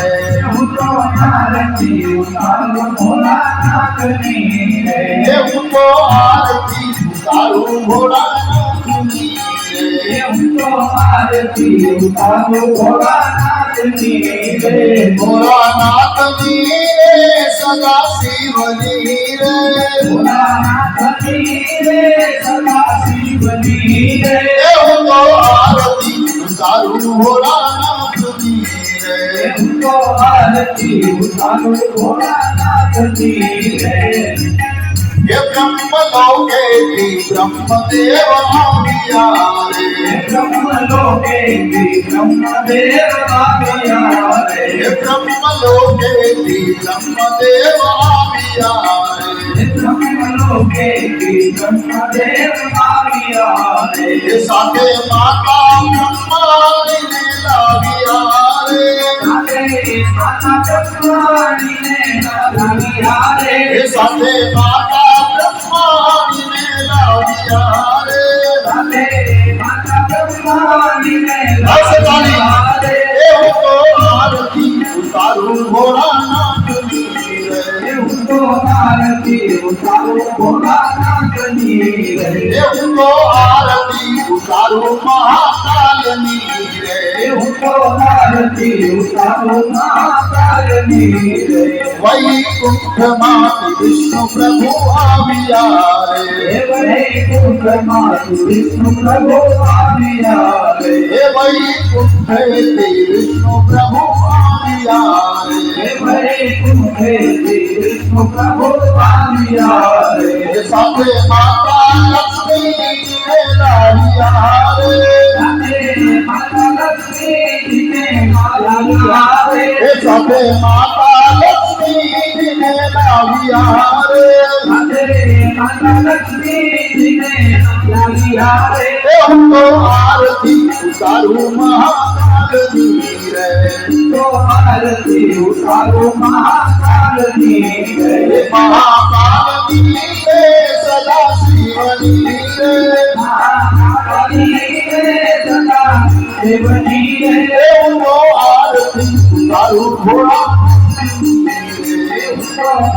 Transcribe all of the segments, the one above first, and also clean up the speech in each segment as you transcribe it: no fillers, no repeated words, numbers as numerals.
હું તો આરતી ઉતારું ભોળાનાથની રે હું તો આરતી ઉતારું ભોળાનાથની રે હું તો આરતી ઉતારું ભોળાનાથની રે ભોળાનાથની રે સદા શિવની રે ભોળાનાથની રે સદા શિવની રે હું તો આરતી ઉતારું ભોળાનાથની રે હું તો આરતી ઉતારું ભોળાનાથની રે બ્રહ્મલોકેથી બ્રહ્મદેવ આવ્યા રે બ્રહ્મલોકેથી બ્રહ્મદેવ આવ્યા રે બ્રહ્મલોકેથી બ્રહ્મદેવ આવ્યા રે બ્રહ્મલોકેથી બ્રહ્મદેવ આવ્યા રે સાથે માતા બ્રહ્માણીને લાવ્યા રે સાથે માતા બ્રહ્માણીને લાવ્યા રે સાથે માતા બ્રહ્માણીને લાવ્યા રે સાથે માતા બ્રહ્માણીને લાવ્યા રે હું તો આરતી ઉતારું ભોળાનાથની રે હું તો આરતી ઉતારું ભોળાનાથની રે હું તો આરતી ઉતારું મહાકાલની રે હું તો આરતી ઉતારું મહાકાલની રે વૈકુંઠમાંથી વિષ્ણુ પ્રભુ આવ્યા રે વૈકુંઠમાંથી વિષ્ણુ પ્રભુ આવ્યા રે વૈકુંઠેથી વિષ્ણુ પ્રભુ આવ્યા રે વૈકુંઠેથી વિષ્ણુ પ્રભુ આવ્યા રે સાથે માતા લક્ષ્મીને લાવ્યા રે માતા લક્ષ્મીજીને લાવ્યા રે સાથે માતા લક્ષ્મીને લાવ્યા રે માતા લક્ષ્મીજીને લાવ્યા રે હું તો આરતી ઉતારું મહાકાલની રે તો આરતી ઉતારું મહાકાલની રે મહાકાલની રે સદા શિવની રે મહાકાલની રે સદા શિવની રે હું તો આરતી ઉતારું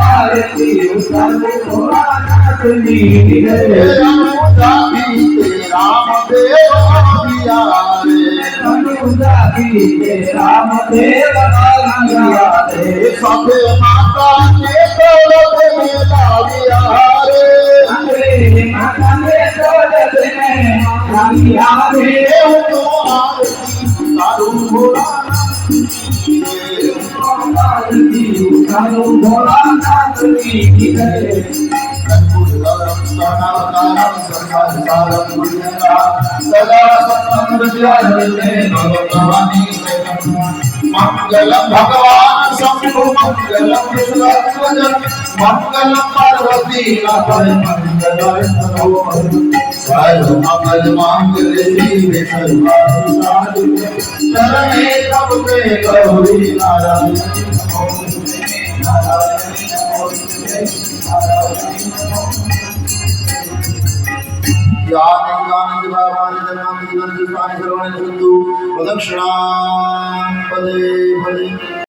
આરતી ઉતારું ભોળાનાથની રે રામદેવ આવ્યા રે રામદેવ આવ્યા રે સાથે માતા ને તોડને લાવ્યા રે માતાને તોડને લાવ્યા રે હું તો આરતી ઉતારું આરતી ઉતારું ભોળાનાથની રે मंगल भगवान शंभु मंगल कृष्ण मंगल पार्वती सर्वमंगल मांगल्ये शिवे सर्वार्थ शरणे त्र्यंबके गौरी नारायणी प्रदक्षिणा पदे पदे